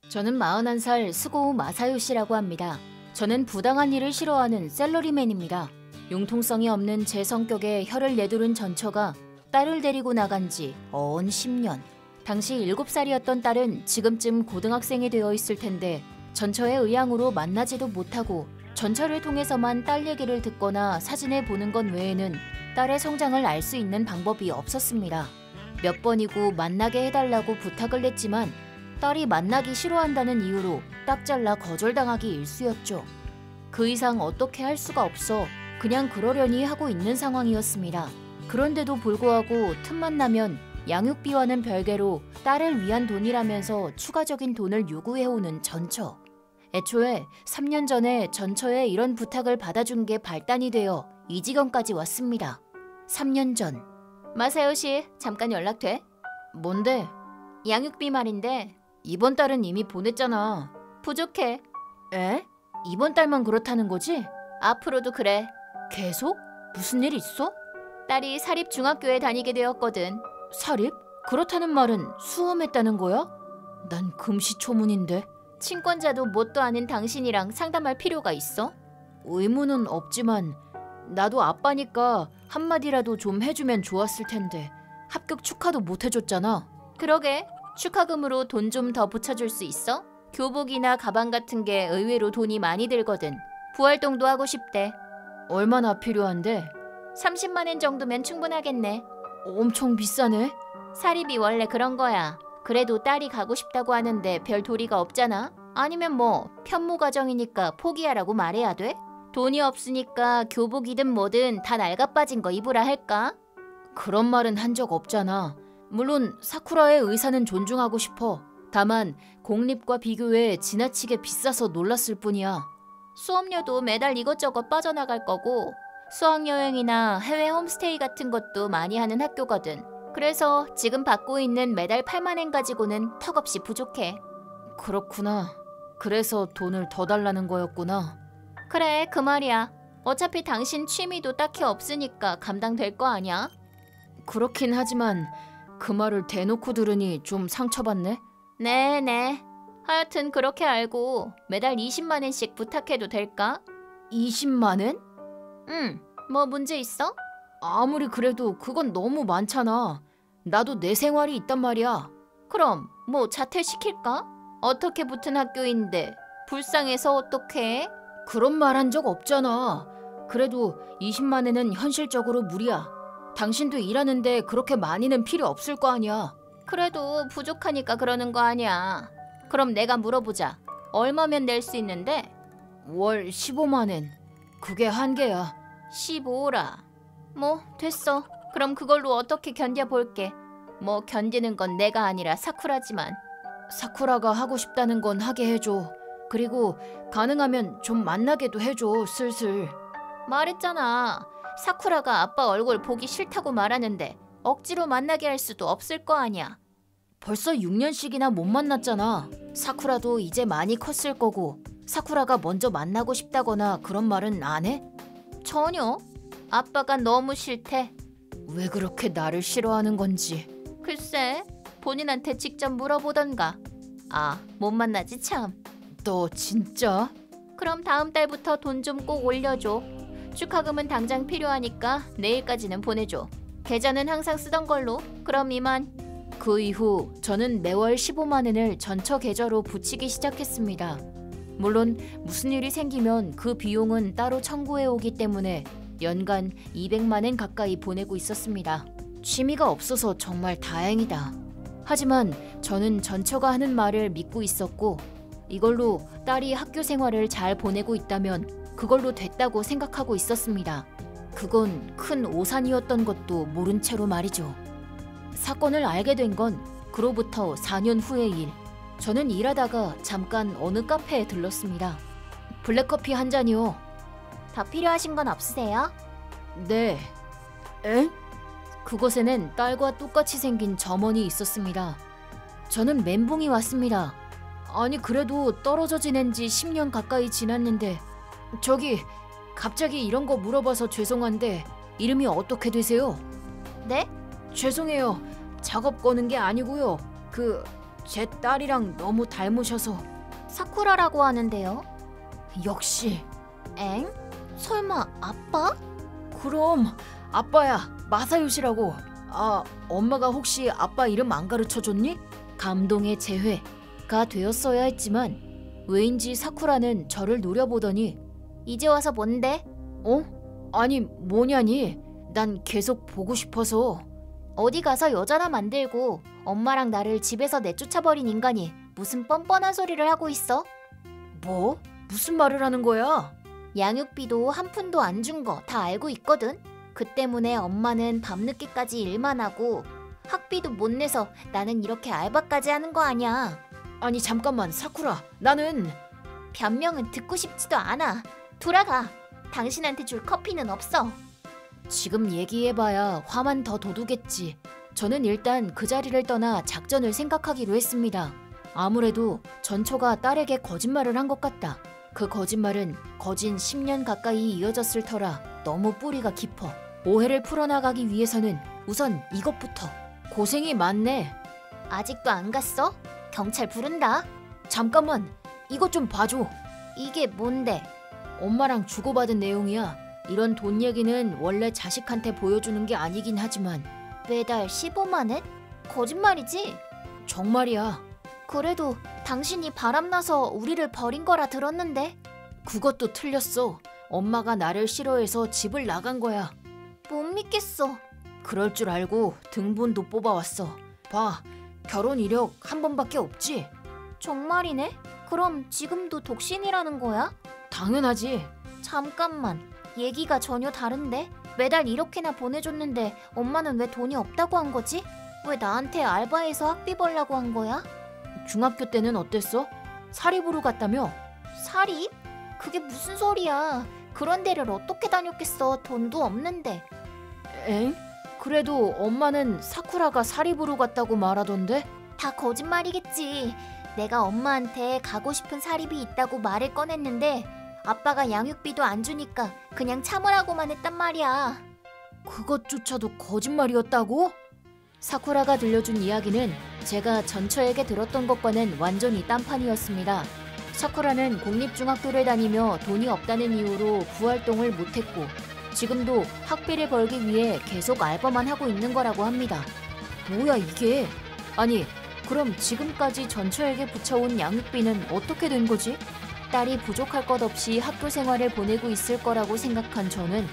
저는 41살 스고우 마사요 씨라고 합니다. 저는 부당한 일을 싫어하는 샐러리맨입니다. 융통성이 없는 제 성격에 혀를 내두른 전처가 딸을 데리고 나간 지 어언 10년. 당시 7살이었던 딸은 지금쯤 고등학생이 되어 있을 텐데 전처의 의향으로 만나지도 못하고 전처를 통해서만 딸 얘기를 듣거나 사진을 보는 것 외에는 딸의 성장을 알 수 있는 방법이 없었습니다. 몇 번이고 만나게 해달라고 부탁을 했지만 딸이 만나기 싫어한다는 이유로 딱 잘라 거절당하기 일쑤였죠. 그 이상 어떻게 할 수가 없어 그냥 그러려니 하고 있는 상황이었습니다. 그런데도 불구하고 틈만 나면 양육비와는 별개로 딸을 위한 돈이라면서 추가적인 돈을 요구해오는 전처. 애초에 3년 전에 전처의 이런 부탁을 받아준 게 발단이 되어 이 지경까지 왔습니다. 3년 전. 마사요 씨, 잠깐 연락 돼? 뭔데? 양육비 말인데 이번 달은 이미 보냈잖아. 부족해. 에? 이번 달만 그렇다는 거지? 앞으로도 그래. 계속? 무슨 일 있어? 딸이 사립 중학교에 다니게 되었거든. 사립? 그렇다는 말은 수험했다는 거야? 난 금시초문인데. 친권자도 뭣도 아닌 당신이랑 상담할 필요가 있어? 의무는 없지만 나도 아빠니까 한마디라도 좀 해주면 좋았을 텐데 합격 축하도 못 해줬잖아. 그러게. 축하금으로 돈 좀 더 붙여줄 수 있어? 교복이나 가방 같은 게 의외로 돈이 많이 들거든. 부활동도 하고 싶대. 얼마나 필요한데? 30만 원 정도면 충분하겠네. 엄청 비싸네. 사립이 원래 그런 거야. 그래도 딸이 가고 싶다고 하는데 별 도리가 없잖아. 아니면 뭐 편모 가정이니까 포기하라고 말해야 돼? 돈이 없으니까 교복이든 뭐든 다 낡아빠진 거 입으라 할까? 그런 말은 한 적 없잖아. 물론 사쿠라의 의사는 존중하고 싶어. 다만 공립과 비교해 지나치게 비싸서 놀랐을 뿐이야. 수업료도 매달 이것저것 빠져나갈 거고 수학여행이나 해외 홈스테이 같은 것도 많이 하는 학교거든. 그래서 지금 받고 있는 매달 8만 엔 가지고는 턱없이 부족해. 그렇구나. 그래서 돈을 더 달라는 거였구나. 그래, 그 말이야. 어차피 당신 취미도 딱히 없으니까 감당될 거 아니야? 그렇긴 하지만 그 말을 대놓고 들으니 좀 상처받네. 네네. 하여튼 그렇게 알고 매달 20만 엔씩 부탁해도 될까? 20만 엔? 응. 뭐 문제 있어? 아무리 그래도 그건 너무 많잖아. 나도 내 생활이 있단 말이야. 그럼 뭐 자퇴시킬까? 어떻게 붙은 학교인데 불쌍해서 어떡해? 그런 말 한 적 없잖아. 그래도 20만 엔은 현실적으로 무리야. 당신도 일하는데 그렇게 많이는 필요 없을 거 아니야. 그래도 부족하니까 그러는 거 아니야. 그럼 내가 물어보자. 얼마면 낼 수 있는데? 월 15만 엔. 그게 한계야. 15라. 뭐 됐어. 그럼 그걸로 어떻게 견뎌볼게. 뭐 견디는 건 내가 아니라 사쿠라지만. 사쿠라가 하고 싶다는 건 하게 해줘. 그리고 가능하면 좀 만나게도 해줘. 슬슬. 말했잖아. 사쿠라가 아빠 얼굴 보기 싫다고 말하는데 억지로 만나게 할 수도 없을 거 아니야. 벌써 6년씩이나 못 만났잖아. 사쿠라도 이제 많이 컸을 거고 사쿠라가 먼저 만나고 싶다거나 그런 말은 안 해? 전혀. 아빠가 너무 싫대. 왜 그렇게 나를 싫어하는 건지. 글쎄, 본인한테 직접 물어보던가. 아, 못 만나지 참. 너 진짜? 그럼 다음 달부터 돈 좀 꼭 올려줘. 축하금은 당장 필요하니까 내일까지는 보내줘. 계좌는 항상 쓰던 걸로. 그럼 이만. 그 이후 저는 매월 15만 엔을 전처 계좌로 붙이기 시작했습니다. 물론 무슨 일이 생기면 그 비용은 따로 청구해 오기 때문에 연간 200만 엔 가까이 보내고 있었습니다. 취미가 없어서 정말 다행이다. 하지만 저는 전처가 하는 말을 믿고 있었고 이걸로 딸이 학교 생활을 잘 보내고 있다면 그걸로 됐다고 생각하고 있었습니다. 그건 큰 오산이었던 것도 모른 채로 말이죠. 사건을 알게 된 건 그로부터 4년 후의 일. 저는 일하다가 잠깐 어느 카페에 들렀습니다. 블랙커피 한 잔이요. 더 필요하신 건 없으세요? 네. 에? 그곳에는 딸과 똑같이 생긴 점원이 있었습니다. 저는 멘붕이 왔습니다. 아니 그래도 떨어져 지낸 지 10년 가까이 지났는데 저기 갑자기 이런 거 물어봐서 죄송한데 이름이 어떻게 되세요? 네? 죄송해요. 작업 거는 게 아니고요. 제 딸이랑 너무 닮으셔서. 사쿠라라고 하는데요. 역시. 엥? 설마 아빠? 그럼 아빠야, 마사요시라고. 아, 엄마가 혹시 아빠 이름 안 가르쳐줬니? 감동의 재회가 되었어야 했지만 왜인지 사쿠라는 저를 노려보더니 이제 와서 뭔데? 아니 뭐냐니? 난 계속 보고 싶어서. 어디 가서 여자나 만들고 엄마랑 나를 집에서 내쫓아버린 인간이 무슨 뻔뻔한 소리를 하고 있어? 뭐? 무슨 말을 하는 거야? 양육비도 한 푼도 안 준 거 다 알고 있거든. 그 때문에 엄마는 밤늦게까지 일만 하고 학비도 못 내서 나는 이렇게 알바까지 하는 거 아니야. 아니 잠깐만 사쿠라, 나는... 변명은 듣고 싶지도 않아. 돌아가. 당신한테 줄 커피는 없어. 지금 얘기해봐야 화만 더 돋우겠지. 저는 일단 그 자리를 떠나 작전을 생각하기로 했습니다. 아무래도 전초가 딸에게 거짓말을 한 것 같다. 그 거짓말은 거진 10년 가까이 이어졌을 터라 너무 뿌리가 깊어. 오해를 풀어나가기 위해서는 우선 이것부터. 고생이 많네. 아직도 안 갔어? 경찰 부른다. 잠깐만, 이것 좀 봐줘. 이게 뭔데? 엄마랑 주고받은 내용이야. 이런 돈 얘기는 원래 자식한테 보여주는 게 아니긴 하지만. 매달 15만 원? 거짓말이지? 정말이야. 그래도 당신이 바람나서 우리를 버린 거라 들었는데. 그것도 틀렸어. 엄마가 나를 싫어해서 집을 나간 거야. 못 믿겠어. 그럴 줄 알고 등본도 뽑아왔어. 봐, 결혼 이력 한 번밖에 없지? 정말이네? 그럼 지금도 독신이라는 거야? 당연하지. 잠깐만, 얘기가 전혀 다른데? 매달 이렇게나 보내줬는데 엄마는 왜 돈이 없다고 한 거지? 왜 나한테 알바해서 학비 벌라고 한 거야? 중학교 때는 어땠어? 사립으로 갔다며? 사립? 그게 무슨 소리야. 그런 데를 어떻게 다녔겠어. 돈도 없는데. 엥? 그래도 엄마는 사쿠라가 사립으로 갔다고 말하던데? 다 거짓말이겠지. 내가 엄마한테 가고 싶은 사립이 있다고 말을 꺼냈는데 아빠가 양육비도 안 주니까 그냥 참으라고만 했단 말이야. 그것조차도 거짓말이었다고? 사쿠라가 들려준 이야기는 제가 전처에게 들었던 것과는 완전히 딴판이었습니다. 사쿠라는 공립중학교를 다니며 돈이 없다는 이유로 부활동을 못했고 지금도 학비를 벌기 위해 계속 알바만 하고 있는 거라고 합니다. 뭐야 이게? 아니 그럼 지금까지 전처에게 붙여온 양육비는 어떻게 된 거지? 딸이 부족할 것 없이 학교 생활을 보내고 있을 거라고 생각한 저는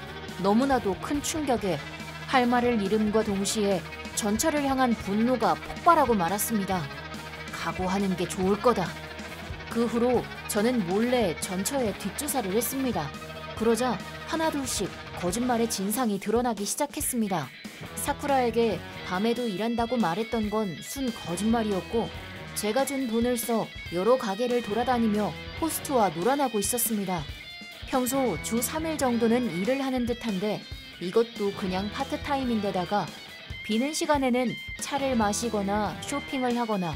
너무나도 큰 충격에 할 말을 잃음과 동시에 전처를 향한 분노가 폭발하고 말았습니다. 각오하는 게 좋을 거다. 그 후로 저는 몰래 전처에 뒷조사를 했습니다. 그러자 하나둘씩 거짓말의 진상이 드러나기 시작했습니다. 사쿠라에게 밤에도 일한다고 말했던 건 순 거짓말이었고 제가 준 돈을 써 여러 가게를 돌아다니며 호스트와 놀아나고 있었습니다. 평소 주 3일 정도는 일을 하는 듯한데 이것도 그냥 파트타임인데다가 비는 시간에는 차를 마시거나 쇼핑을 하거나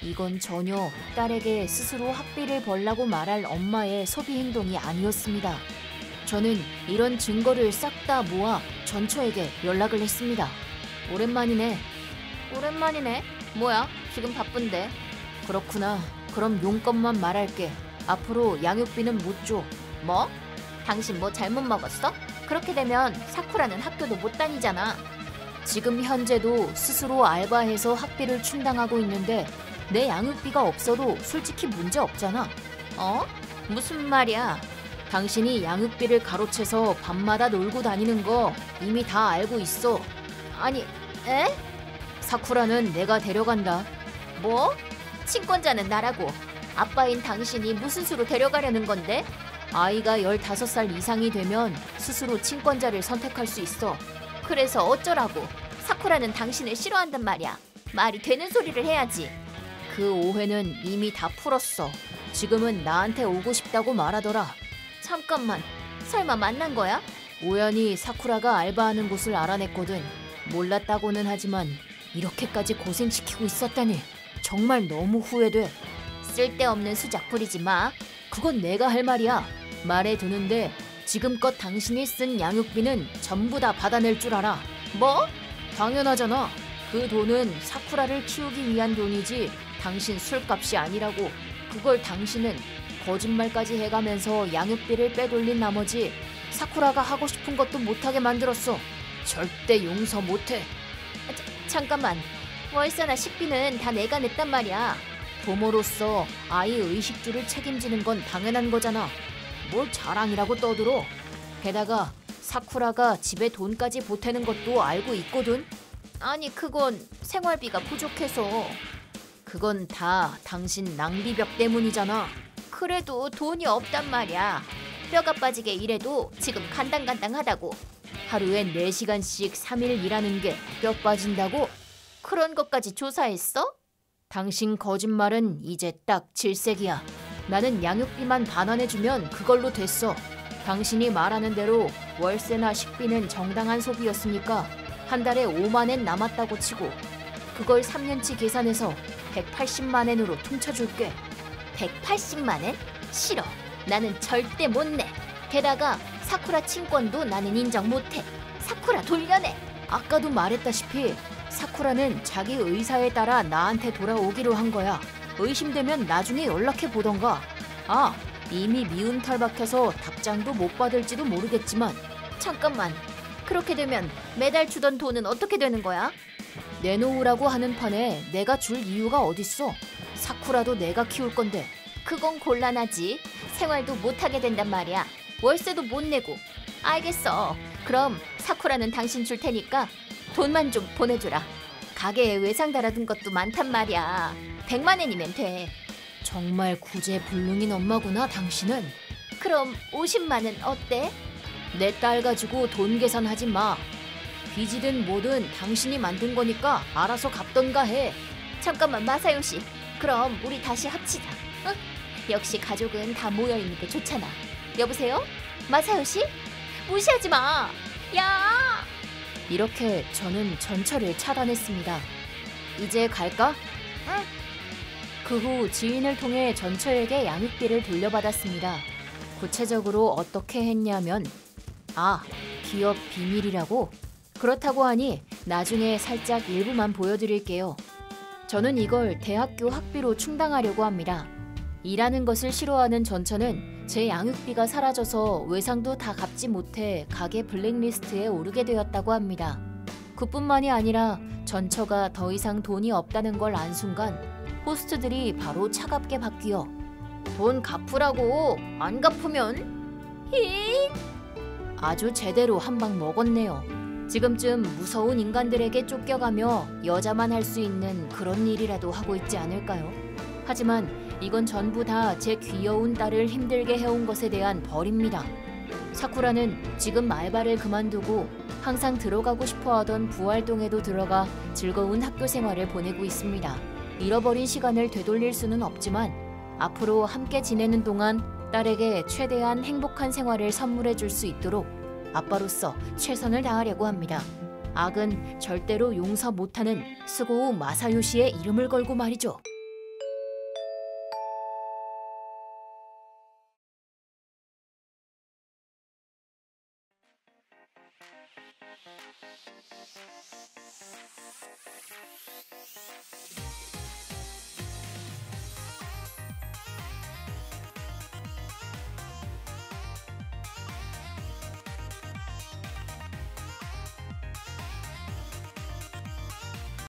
이건 전혀 딸에게 스스로 학비를 벌라고 말할 엄마의 소비 행동이 아니었습니다. 저는 이런 증거를 싹 다 모아 전처에게 연락을 했습니다. 오랜만이네. 오랜만이네? 뭐야? 지금 바쁜데. 그렇구나. 그럼 용건만 말할게. 앞으로 양육비는 못 줘. 뭐? 당신 뭐 잘못 먹었어? 그렇게 되면 사쿠라는 학교도 못 다니잖아. 지금 현재도 스스로 알바해서 학비를 충당하고 있는데 내 양육비가 없어도 솔직히 문제 없잖아. 어? 무슨 말이야? 당신이 양육비를 가로채서 밤마다 놀고 다니는 거 이미 다 알고 있어. 아니, 에? 사쿠라는 내가 데려간다. 뭐? 친권자는 나라고. 아빠인 당신이 무슨 수로 데려가려는 건데? 아이가 15살 이상이 되면 스스로 친권자를 선택할 수 있어. 그래서 어쩌라고? 사쿠라는 당신을 싫어한단 말이야. 말이 되는 소리를 해야지. 그 오해는 이미 다 풀었어. 지금은 나한테 오고 싶다고 말하더라. 잠깐만, 설마 만난 거야? 우연히 사쿠라가 알바하는 곳을 알아냈거든. 몰랐다고는 하지만 이렇게까지 고생시키고 있었다니 정말 너무 후회돼. 쓸데없는 수작 부리지 마. 그건 내가 할 말이야. 말해 두는데 지금껏 당신이 쓴 양육비는 전부 다 받아낼 줄 알아. 뭐? 당연하잖아. 그 돈은 사쿠라를 키우기 위한 돈이지 당신 술값이 아니라고. 그걸 당신은 거짓말까지 해가면서 양육비를 빼돌린 나머지 사쿠라가 하고 싶은 것도 못하게 만들었어. 절대 용서 못해. 잠깐만. 월세나 식비는 다 내가 냈단 말이야. 부모로서 아이 의식주를 책임지는 건 당연한 거잖아. 뭘 자랑이라고 떠들어. 게다가 사쿠라가 집에 돈까지 보태는 것도 알고 있거든. 아니 그건 생활비가 부족해서. 그건 다 당신 낭비벽 때문이잖아. 그래도 돈이 없단 말이야. 뼈가 빠지게 일해도 지금 간당간당하다고. 하루에 4시간씩 3일 일하는 게 뼈 빠진다고? 그런 것까지 조사했어? 당신 거짓말은 이제 딱 질색이야. 나는 양육비만 반환해주면 그걸로 됐어. 당신이 말하는 대로 월세나 식비는 정당한 소비였으니까 한 달에 5만 엔 남았다고 치고 그걸 3년치 계산해서 180만 엔으로 퉁쳐줄게. 180만 엔? 싫어. 나는 절대 못 내. 게다가 사쿠라 친권도 나는 인정 못해. 사쿠라 돌려내. 아까도 말했다시피 사쿠라는 자기 의사에 따라 나한테 돌아오기로 한 거야. 의심되면 나중에 연락해 보던가. 아, 이미 미운 털 박혀서 답장도 못 받을지도 모르겠지만. 잠깐만. 그렇게 되면 매달 주던 돈은 어떻게 되는 거야? 내놓으라고 하는 판에 내가 줄 이유가 어딨어. 사쿠라도 내가 키울 건데. 그건 곤란하지. 생활도 못하게 된단 말이야. 월세도 못 내고. 알겠어. 그럼 사쿠라는 당신 줄 테니까 돈만 좀 보내주라. 가게에 외상 달아둔 것도 많단 말이야. 100만 엔이면 돼. 정말 구제불능인 엄마구나 당신은. 그럼 50만 엔 어때? 내 딸 가지고 돈 계산하지 마. 빚이든 뭐든 당신이 만든 거니까 알아서 갚던가 해. 잠깐만 마사요시. 그럼 우리 다시 합치자. 응? 역시 가족은 다 모여있는 게 좋잖아. 여보세요? 마사요시? 무시하지 마. 야! 이렇게 저는 전철을 차단했습니다. 이제 갈까? 응. 그 후 지인을 통해 전철에게 양육비를 돌려받았습니다. 구체적으로 어떻게 했냐면 기업 비밀이라고? 그렇다고 하니 나중에 살짝 일부만 보여드릴게요. 저는 이걸 대학교 학비로 충당하려고 합니다. 일하는 것을 싫어하는 전처는 제 양육비가 사라져서 외상도 다 갚지 못해 가게 블랙리스트에 오르게 되었다고 합니다. 그뿐만이 아니라 전처가 더 이상 돈이 없다는 걸 안 순간 호스트들이 바로 차갑게 바뀌어 돈 갚으라고. 안 갚으면 히 아주 제대로 한 방 먹었네요. 지금쯤 무서운 인간들에게 쫓겨가며 여자만 할 수 있는 그런 일이라도 하고 있지 않을까요? 하지만 이건 전부 다 제 귀여운 딸을 힘들게 해온 것에 대한 벌입니다. 사쿠라는 지금 알바를 그만두고 항상 들어가고 싶어하던 부활동에도 들어가 즐거운 학교 생활을 보내고 있습니다. 잃어버린 시간을 되돌릴 수는 없지만 앞으로 함께 지내는 동안 딸에게 최대한 행복한 생활을 선물해 줄 수 있도록 아빠로서 최선을 다하려고 합니다. 악은 절대로 용서 못하는 스고우 마사요시의 이름을 걸고 말이죠.